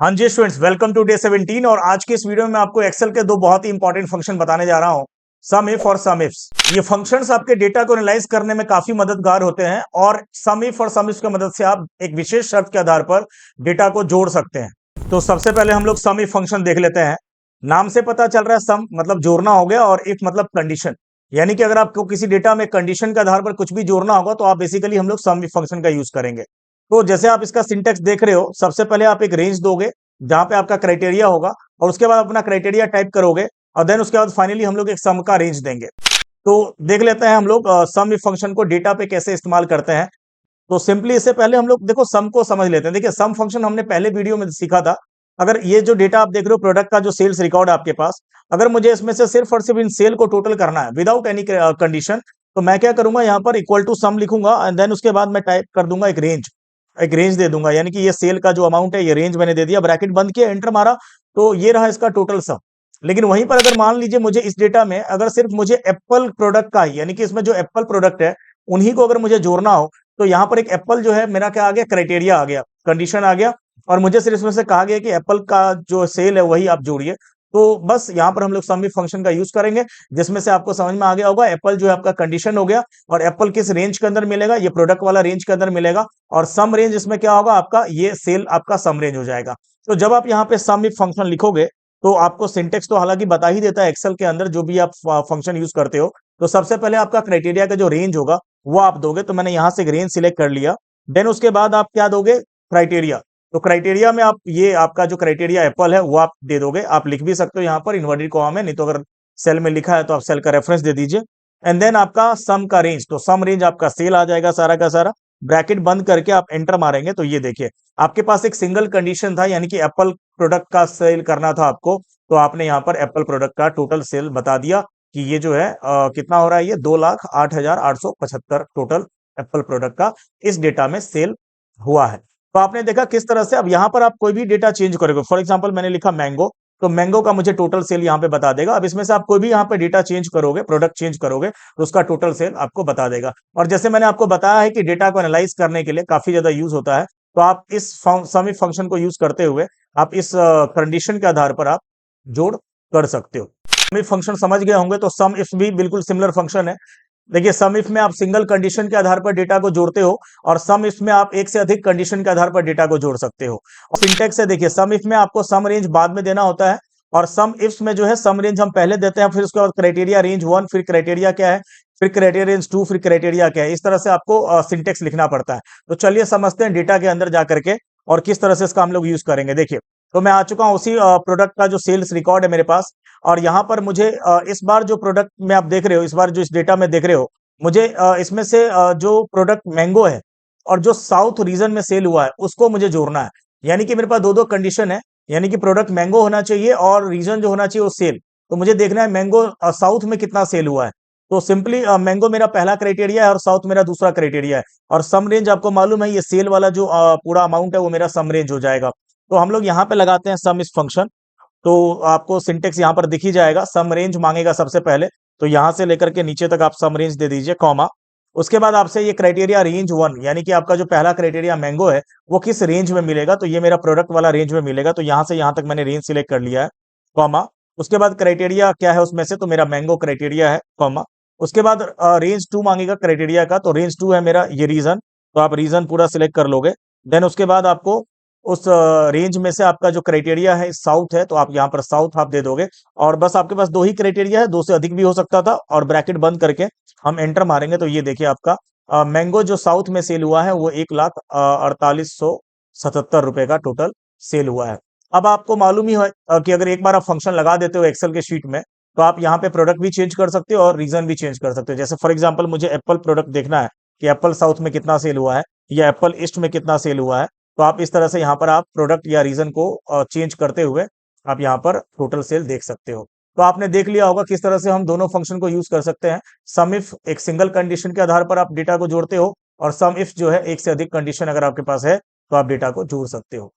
हाँ जी students, welcome to day 17। और आज के इस वीडियो में मैं आपको एक्सेल के दो बहुत ही इंपॉर्टेंट फंक्शन बताने जा रहा हूँ, सम इफ और सम इफ्स। ये फंक्शंस आपके डेटा को एनालाइज करने में काफी मददगार होते हैं और सम इफ और सम इफ्स की मदद से आप एक विशेष शर्त के आधार पर डेटा को जोड़ सकते हैं। तो सबसे पहले हम लोग सम इफ फंक्शन देख लेते हैं। नाम से पता चल रहा है, सम मतलब जोड़ना हो गया और इफ मतलब कंडीशन, यानी कि अगर आपको किसी डेटा में कंडीशन के आधार पर कुछ भी जोड़ना होगा तो आप बेसिकली हम लोग सम इफ फंक्शन का यूज करेंगे। तो जैसे आप इसका सिंटेक्स देख रहे हो, सबसे पहले आप एक रेंज दोगे जहां पे आपका क्राइटेरिया होगा और उसके बाद अपना क्राइटेरिया टाइप करोगे और देन उसके बाद फाइनली हम लोग एक सम का रेंज देंगे। तो देख लेते हैं हम लोग सम इफ फंक्शन को डेटा पे कैसे इस्तेमाल करते हैं। तो सिंपली इससे पहले हम लोग देखो सम को समझ लेते हैं। देखिए सम फंक्शन हमने पहले वीडियो में सीखा था। अगर ये जो डेटा आप देख रहे हो प्रोडक्ट का जो सेल्स रिकॉर्ड है आपके पास, अगर मुझे इसमें से सिर्फ और सिर्फ इन सेल को टोटल करना है विदाउट एनी कंडीशन, तो मैं क्या करूंगा, यहाँ पर इक्वल टू सम लिखूंगा एंड देन उसके बाद मैं टाइप कर दूंगा एक रेंज दे दूंगा, यानी कि ये सेल का जो अमाउंट है ये रेंज मैंने दे दिया, ब्रैकेट बंद किया, एंटर मारा, तो ये रहा इसका टोटल सम। लेकिन वहीं पर अगर मान लीजिए मुझे इस डेटा में अगर सिर्फ मुझे एप्पल प्रोडक्ट का ही, यानी कि इसमें जो एप्पल प्रोडक्ट है उन्हीं को अगर मुझे जोड़ना हो, तो यहाँ पर एक एप्पल जो है मेरा क्या आ गया, क्राइटेरिया आ गया, कंडीशन आ गया, और मुझे सिर्फ इसमें से कहा गया कि एप्पल का जो सेल है वही आप जोड़िए। तो बस यहाँ पर हम लोग सम इफ फंक्शन का यूज करेंगे, जिसमें से आपको समझ में आ गया होगा एप्पल जो है आपका कंडीशन हो गया, और एप्पल किस रेंज के अंदर मिलेगा, ये प्रोडक्ट वाला रेंज के अंदर मिलेगा, और सम रेंज इसमें क्या होगा आपका, ये सेल आपका सम रेंज हो जाएगा। तो जब आप यहाँ पे सम इफ फंक्शन लिखोगे तो आपको सिंटेक्स तो हालांकि बता ही देता है एक्सेल के अंदर, जो भी आप फंक्शन यूज करते हो। तो सबसे पहले आपका क्राइटेरिया का जो रेंज होगा वो आप दोगे, तो मैंने यहाँ से एक रेंज सिलेक्ट कर लिया। देन उसके बाद आप क्या दोगे, क्राइटेरिया। तो क्राइटेरिया में आप ये आपका जो क्राइटेरिया एप्पल है वो आप दे दोगे। आप लिख भी सकते हो यहाँ पर इन्वर्टेड कॉमा में, नहीं तो अगर सेल में लिखा है तो आप सेल का रेफरेंस दे दीजिए। एंड देन आपका सम का रेंज, तो सम रेंज आपका सेल आ जाएगा सारा का सारा। ब्रैकेट बंद करके आप एंटर मारेंगे तो ये देखिए आपके पास एक सिंगल कंडीशन था, यानी कि एप्पल प्रोडक्ट का सेल करना था आपको, तो आपने यहाँ पर एप्पल प्रोडक्ट का टोटल सेल बता दिया कि ये जो है कितना हो रहा है, ये 2,08,875 टोटल एप्पल प्रोडक्ट का इस डेटा में सेल हुआ है। तो आपने देखा किस तरह से अब यहाँ पर आप कोई भी डेटा चेंज करोगे। फॉर एग्जांपल मैंने लिखा मैंगो, तो मैंगो का मुझे टोटल सेल यहाँ पे बता देगा। अब इसमें से आप कोई भी यहाँ पे डेटा चेंज करोगे, प्रोडक्ट चेंज करोगे, तो उसका टोटल सेल आपको बता देगा। और जैसे मैंने आपको बताया है कि डेटा को एनालाइज करने के लिए काफी ज्यादा यूज होता है, तो आप इस सम इफ फंक्शन को यूज करते हुए आप इस कंडीशन के आधार पर आप जोड़ कर सकते हो। सम इफ फंक्शन समझ गए होंगे, तो सम इफ भी बिल्कुल सिमिलर फंक्शन है। देखिए सम इफ में आप सिंगल कंडीशन के आधार पर डेटा को जोड़ते हो, और सम इफ में आप एक से अधिक कंडीशन के आधार पर डेटा को जोड़ सकते हो। और सिंटेक्स है, देखिए सम इफ में आपको सम रेंज बाद में देना होता है, और सम इफ्स में जो है सम रेंज हम पहले देते हैं, फिर उसके बाद क्राइटेरिया रेंज 1, फिर क्राइटेरिया क्या है, फिर क्राइटेरिया रेंज 2, फिर क्राइटेरिया क्या है। इस तरह से आपको सिंटेक्स लिखना पड़ता है। तो चलिए समझते हैं डेटा के अंदर जाकर के और किस तरह से इसका हम लोग यूज करेंगे। देखिए तो मैं आ चुका हूं उसी प्रोडक्ट का जो सेल्स रिकॉर्ड है मेरे पास, और यहाँ पर मुझे इस बार जो प्रोडक्ट में आप देख रहे हो, इस बार जो इस डेटा में देख रहे हो, मुझे इसमें से जो प्रोडक्ट मैंगो है और जो साउथ रीजन में सेल हुआ है उसको मुझे जोड़ना है। यानी कि मेरे पास दो दो कंडीशन है, यानी कि प्रोडक्ट मैंगो होना चाहिए और रीजन जो होना चाहिए वो सेल। तो मुझे देखना है मैंगो साउथ में कितना सेल हुआ है। तो सिंपली मैंगो मेरा पहला क्राइटेरिया है और साउथ मेरा दूसरा क्राइटेरिया है, और सम रेंज आपको मालूम है ये सेल वाला जो पूरा अमाउंट है वो मेरा सम रेंज हो जाएगा। तो हम लोग यहाँ पे लगाते हैं सम इस फंक्शन। तो आपको सिंटेक्स यहाँ पर दिख ही जाएगा, सम रेंज मांगेगा सबसे पहले, तो यहां से लेकर के नीचे तक आप सम रेंज दे दीजिए, कॉमा। उसके बाद आपसे ये क्राइटेरिया रेंज 1, यानी कि आपका जो पहला क्राइटेरिया मैंगो है वो किस रेंज में मिलेगा, तो ये मेरा प्रोडक्ट वाला रेंज में मिलेगा, तो यहां से यहां तक मैंने रेंज सिलेक्ट कर लिया है, कॉमा। उसके बाद क्राइटेरिया क्या है उसमें से, तो मेरा मैंगो क्राइटेरिया है, कॉमा। उसके बाद रेंज 2 मांगेगा क्राइटेरिया का, तो रेंज 2 है मेरा ये रीजन, तो आप रीजन पूरा सिलेक्ट कर लोगे। देन उसके बाद आपको उस रेंज में से आपका जो क्राइटेरिया है साउथ है, तो आप यहाँ पर साउथ आप दे दोगे। और बस आपके पास दो ही क्राइटेरिया है, दो से अधिक भी हो सकता था, और ब्रैकेट बंद करके हम एंटर मारेंगे तो ये देखिए आपका मैंगो जो साउथ में सेल हुआ है वो 1,48,77 रुपए का टोटल सेल हुआ है। अब आपको मालूम ही है कि अगर एक बार आप फंक्शन लगा देते हो एक्सेल के शीट में, तो आप यहाँ पे प्रोडक्ट भी चेंज कर सकते हो और रीजन भी चेंज कर सकते हो। जैसे फॉर एग्जाम्पल मुझे एप्पल प्रोडक्ट देखना है कि एप्पल साउथ में कितना सेल हुआ है या एप्पल ईस्ट में कितना सेल हुआ है, तो आप इस तरह से यहाँ पर आप प्रोडक्ट या रीजन को चेंज करते हुए आप यहाँ पर टोटल सेल देख सकते हो। तो आपने देख लिया होगा किस तरह से हम दोनों फंक्शन को यूज कर सकते हैं। सम इफ एक सिंगल कंडीशन के आधार पर आप डेटा को जोड़ते हो, और सम इफ जो है एक से अधिक कंडीशन अगर आपके पास है तो आप डेटा को जोड़ सकते हो।